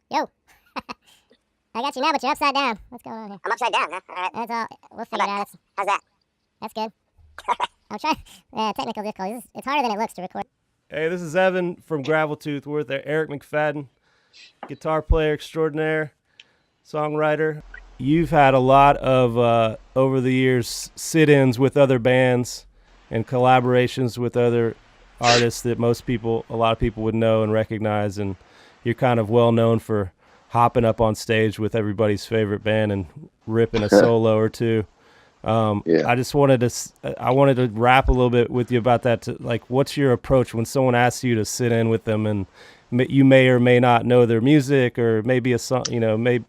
Yo. I got you now, but you're upside down. What's going on here? I'm upside down, huh? All right. That's all. We'll figure it out. How's that? That's good. I'm trying. Yeah, technical difficulties. It's harder than it looks to record. Hey, this is Evan from GRAVELTOOB. We're with Eric McFadden, guitar player extraordinaire, songwriter. You've had a lot of, over the years, sit-ins with other bands and collaborations with other artists that a lot of people would know and recognize, and you're kind of well known for hopping up on stage with everybody's favorite band and ripping a solo or two. I just wanted to rap a little bit with you about that. What's your approach when someone asks you to sit in with them and you may or may not know their music, or maybe a song, maybe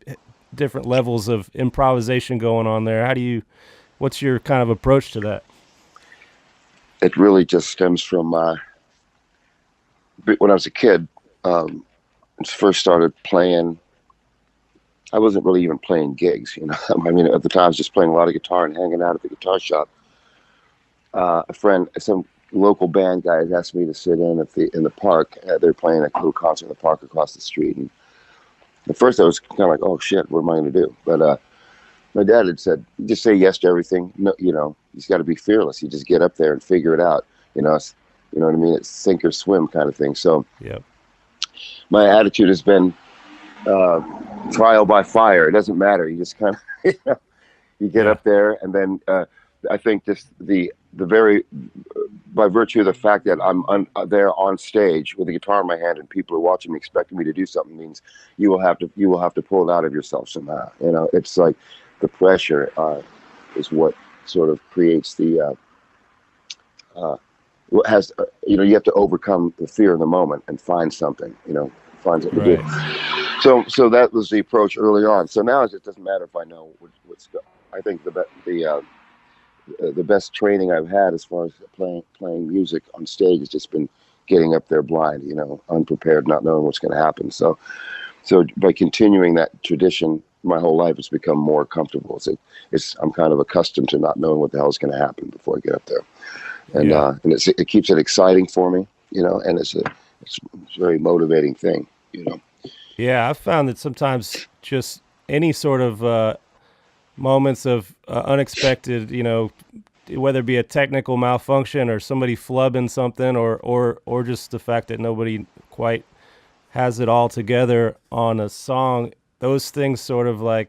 different levels of improvisation going on there. What's your kind of approach to that? It really just stems from when I was a kid, first started playing. I wasn't really even playing gigs, I mean, at the time I was just playing a lot of guitar and hanging out at the guitar shop. A friend, some local band guys asked me to sit in in the park. They're playing a cool concert in the park across the street. And at first I was kind of like, oh shit, what am I going to do? But my dad had said, just say yes to everything. No, you just got to be fearless. You just get up there and figure it out. You know what I mean? It's sink or swim kind of thing. So yeah, my attitude has been trial by fire. It doesn't matter. You just kind of you get up there, and then I think just by virtue of the fact that I'm there on stage with a guitar in my hand and people are watching me, expecting me to do something, means you will have to pull it out of yourself somehow. It's like the pressure is what sort of creates the you have to overcome the fear in the moment and find something. Find something to do. So that was the approach early on. So now it doesn't matter if I know what's. I think the best training I've had as far as playing music on stage has just been getting up there blind, unprepared, not knowing what's going to happen. So by continuing that tradition, my whole life has become more comfortable. I'm kind of accustomed to not knowing what the hell is going to happen before I get up there, and it keeps it exciting for me, and it's a very motivating thing, Yeah, I've found that sometimes just any sort of moments of unexpected, whether it be a technical malfunction or somebody flubbing something, or just the fact that nobody quite has it all together on a song, those things sort of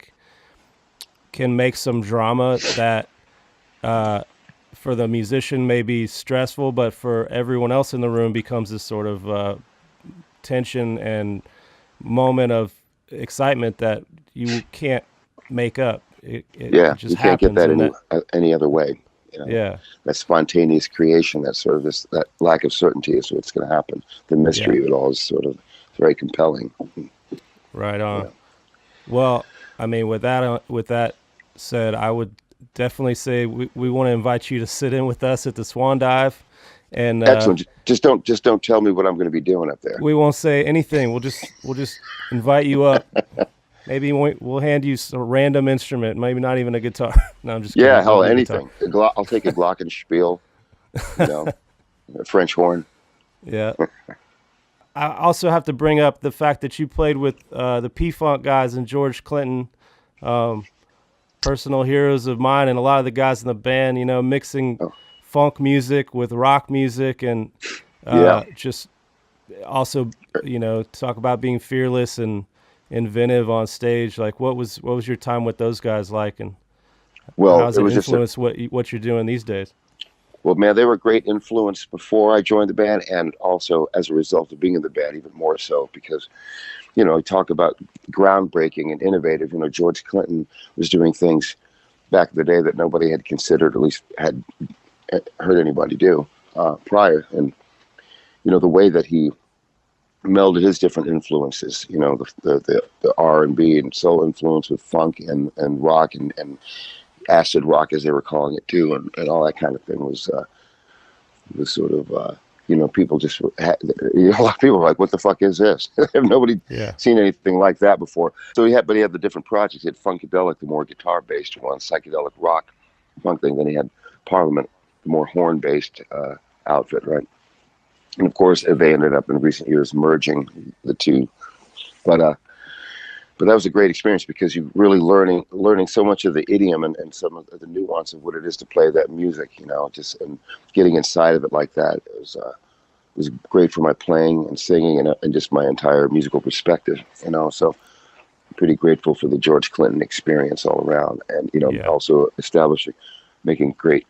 can make some drama that for the musician may be stressful, but for everyone else in the room becomes this sort of tension and moment of excitement that you can't make up. It just you can't get that any other way. That spontaneous creation, that sort of that lack of certainty is what's going to happen. The mystery of it all is sort of very compelling. Right on. Well, I mean, with that said, I would definitely say we want to invite you to sit in with us at the Swan Dive. And excellent. Just don't tell me what I'm going to be doing up there. We won't say anything. We'll just invite you up. Maybe we'll hand you a random instrument, maybe not even a guitar. No, I'm just kidding. Yeah, hell, anything. I'll take a glockenspiel, a French horn. Yeah. I also have to bring up the fact that you played with the P-Funk guys and George Clinton, personal heroes of mine, and a lot of the guys in the band, mixing funk music with rock music, and just also, talk about being fearless and inventive on stage. What was your time with those guys like, and how has it influenced what you're doing these days? Well, man, they were a great influence before I joined the band, and also as a result of being in the band, even more so, because talk about groundbreaking and innovative. George Clinton was doing things back in the day that nobody had considered, at least had heard anybody do prior. And the way that he melded his different influences, the R&B and soul influence with funk and rock and acid rock, as they were calling it too, and all that kind of thing was sort of people just a lot of people were like, what the fuck is this? Nobody seen anything like that before. So he had the different projects. He had Funkadelic, the more guitar based one, psychedelic rock funk thing. Then he had Parliament, the more horn based outfit, right? And of course, they ended up in recent years merging the two. But but that was a great experience because you really learning so much of the idiom and some of the nuance of what it is to play that music, you know, just and getting inside of it like that. It was great for my playing and singing and just my entire musical perspective, you know. So I'm pretty grateful for the George Clinton experience all around, and you know, also establishing, making great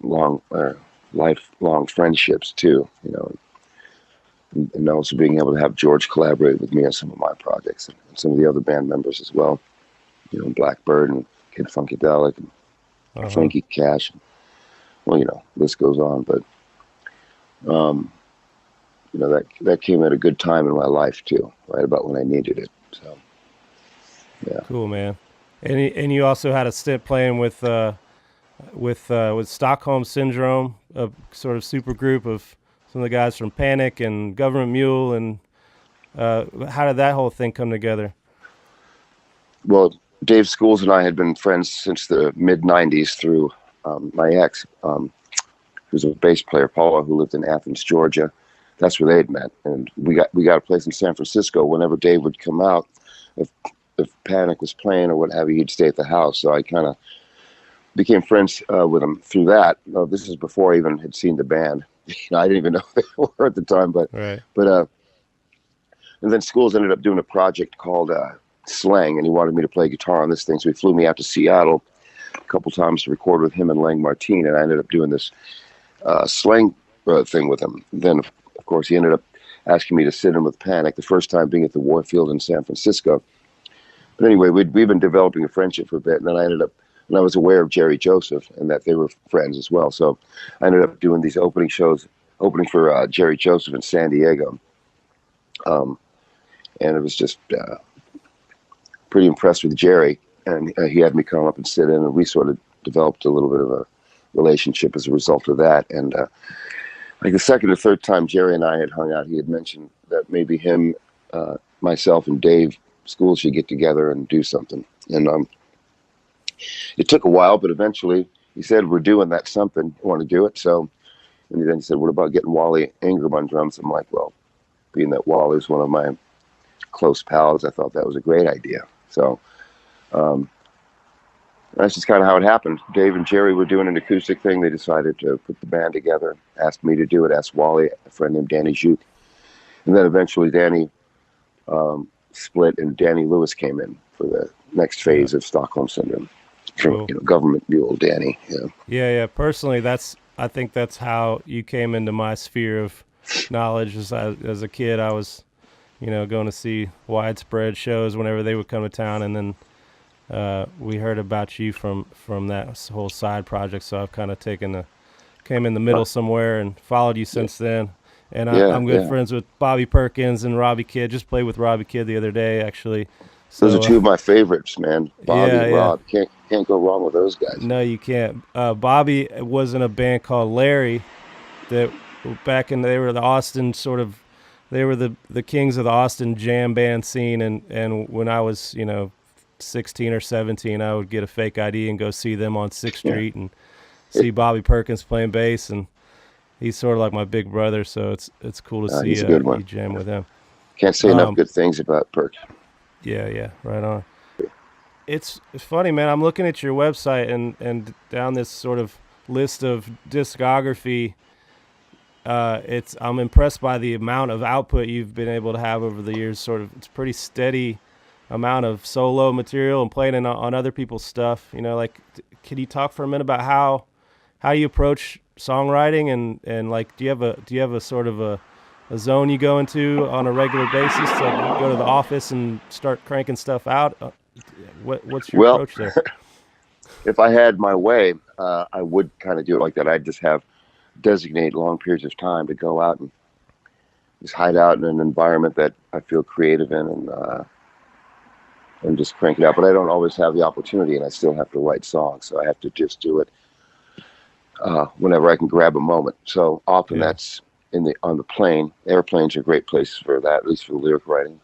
lifelong friendships too, you know. And also being able to have George collaborate with me on some of my projects and some of the other band members as well. You know, Blackbird and Kid Funkadelic and Frankie Cash. Well, you know, list goes on. But, you know, that came at a good time in my life too, right about when I needed it. So, yeah. Cool, man. And you also had a stint playing with Stockholm Syndrome, a sort of super group of some of the guys from Panic and Government Mule, and how did that whole thing come together? Well, Dave Schools and I had been friends since the mid-'90s through my ex, who's a bass player, Paula, who lived in Athens, Georgia. That's where they'd met, and we got a place in San Francisco. Whenever Dave would come out, if Panic was playing or what have you, he'd stay at the house. So I kind of became friends with him through that. This is before I even had seen the band. You know, I didn't even know who they were at the time, but and then Schools ended up doing a project called Slang, and he wanted me to play guitar on this thing. So he flew me out to Seattle a couple times to record with him and Lang Martin, and I ended up doing this Slang thing with him. Then, of course, he ended up asking me to sit in with Panic, the first time being at the Warfield in San Francisco. But anyway, we'd been developing a friendship for a bit, and then and I was aware of Jerry Joseph and that they were friends as well. So I ended up doing these opening for Jerry Joseph in San Diego. And it was just pretty impressed with Jerry. And he had me come up and sit in, and we sort of developed a little bit of a relationship as a result of that. And like the second or third time Jerry and I had hung out, he had mentioned that maybe him, myself, and Dave Schools should get together and do something. And it took a while, but eventually he said, "We're doing that something. You want to do it?" So, and then he said, "What about getting Wally Ingram on drums?" I'm like, well, being that Wally's one of my close pals, I thought that was a great idea. So that's just kind of how it happened. Dave and Jerry were doing an acoustic thing. They decided to put the band together, asked me to do it, asked Wally, a friend named Danny Juke. And then eventually Danny split, and Danny Lewis came in for the next phase of Stockholm Syndrome. Cool. You know, Government Mule, Danny. Yeah. Personally, I think that's how you came into my sphere of knowledge. As a kid, I was, you know, going to see Widespread shows whenever they would come to town, and then we heard about you from that whole side project. So I've kind of came in the middle somewhere and followed you since then. And I'm good friends with Bobby Perkins and Robbie Kidd. Just played with Robbie Kidd the other day, actually. So, those are two of my favorites, man. Bobby and Rob. Can't go wrong with those guys. No, you can't. Bobby was in a band called Larry that they were the Austin they were the kings of the Austin jam band scene. And when I was, you know, 16 or 17, I would get a fake ID and go see them on 6th Street and see Bobby Perkins playing bass. And he's sort of like my big brother, so it's cool to see you jam with him. Can't say enough good things about Perk. Yeah, right on. It's funny, man. I'm looking at your website and down this sort of list of discography. I'm impressed by the amount of output you've been able to have over the years. Sort of, it's pretty steady amount of solo material and playing on other people's stuff. You know, like, can you talk for a minute about how you approach songwriting and like, do you have a sort of a zone you go into on a regular basis to go to the office and start cranking stuff out? What's your approach there? If I had my way, I would kind of do it like that. I'd just designate long periods of time to go out and just hide out in an environment that I feel creative in and just crank it out. But I don't always have the opportunity, and I still have to write songs. So I have to just do it whenever I can grab a moment. So often that's on the plane. Airplanes are great places for that, at least for lyric writing.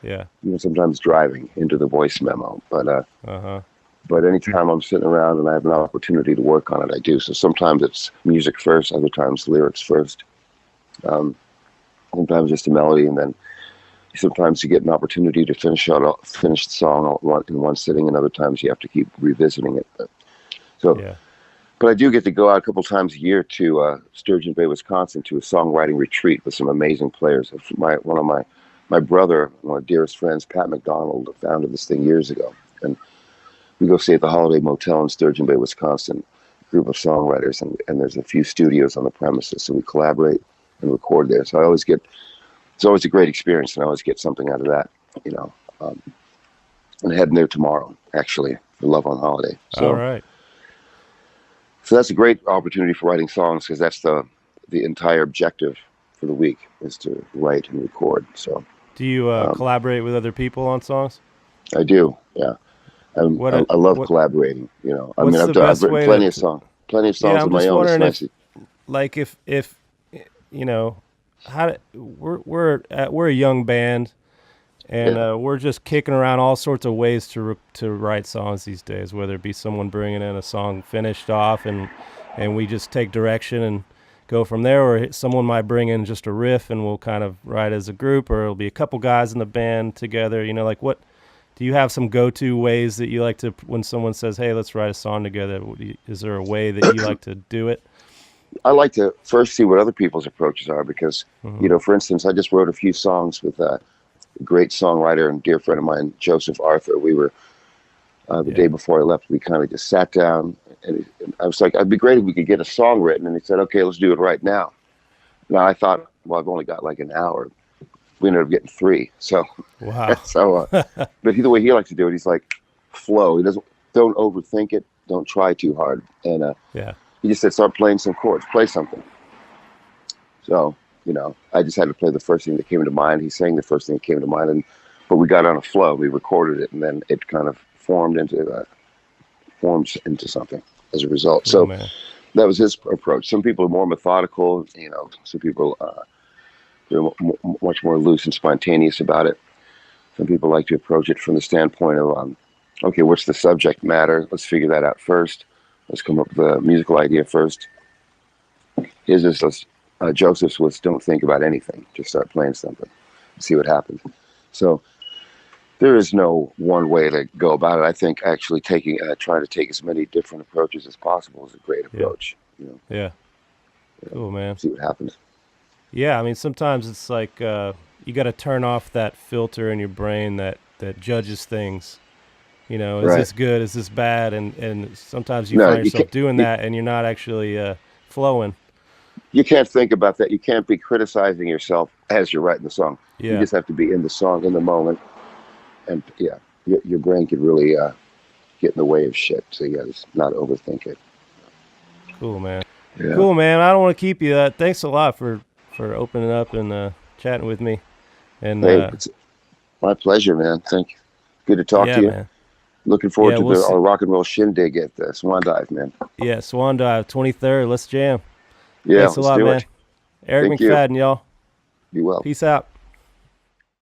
You know, sometimes driving into the voice memo, but anytime I'm sitting around and I have an opportunity to work on it, I do. So sometimes it's music first, other times lyrics first. Sometimes just a melody, and then sometimes you get an opportunity to finish the song in one sitting, and other times you have to keep revisiting it. But I do get to go out a couple times a year to Sturgeon Bay, Wisconsin, to a songwriting retreat with some amazing players. My brother, one of my dearest friends, Pat McDonald, founded this thing years ago, and we go stay at the Holiday Motel in Sturgeon Bay, Wisconsin. A group of songwriters, and there's a few studios on the premises, so we collaborate and record there. So it's always a great experience, and I always get something out of that, you know. I'm heading there tomorrow, actually, for Love on Holiday. So, all right. So that's a great opportunity for writing songs, because that's the entire objective for the week, is to write and record. So, do you collaborate with other people on songs? I do, yeah. I love collaborating. You know, I mean, I've written plenty of songs of my own. If, like, if you know, we're a young band, and we're just kicking around all sorts of ways to write songs these days. Whether it be someone bringing in a song finished off, and we just take direction and go from there, or someone might bring in just a riff and we'll kind of write as a group, or it'll be a couple guys in the band together. You know, like, what do you have some go-to ways that you like to, when someone says, "Hey, let's write a song together"? Is there a way that you like to do it? I like to first see what other people's approaches are, because, you know, for instance, I just wrote a few songs with a great songwriter and dear friend of mine, Joseph Arthur. We were, the day before I left, we kind of just sat down, and I was like, it'd be great if we could get a song written. And he said, okay, let's do it right now. Now I thought, well, I've only got like an hour. We ended up getting 3. So, wow. So, but the way he likes to do it, he's like, flow. Don't overthink it. Don't try too hard. And he just said, start playing some chords, play something. So, you know, I just had to play the first thing that came to mind. He sang the first thing that came to mind, but we got on a flow. We recorded it, and then it kind of forms into something as a result. So that was his approach. Some people are more methodical, you know. Some people they're much more loose and spontaneous about it. Some people like to approach it from the standpoint of, okay, what's the subject matter? Let's figure that out first. Let's come up with a musical idea first. His is, Joseph's was, don't think about anything. Just start playing something. See what happens. So there is no one way to go about it. I think actually trying to take as many different approaches as possible is a great approach. You know? Yeah. Cool, man. See what happens. Yeah, I mean, sometimes it's like you got to turn off that filter in your brain that judges things. You know, is this good? Is this bad? And sometimes you find yourself doing that, and you're not actually flowing. You can't think about that. You can't be criticizing yourself as you're writing the song. Yeah. You just have to be in the song, in the moment. And your brain could really get in the way of shit. So you got to not overthink it. Cool, man. Yeah. Cool, man. I don't want to keep you. Thanks a lot for opening up and chatting with me. And hey, it's my pleasure, man. Thank you. Good to talk to you. Man. Looking forward to our rock and roll shindig at the Swan Dive, man. Yeah, Swan Dive, 23rd. Let's jam. Yeah, thanks a lot, man. Eric McFadden, y'all. Be well. Peace out.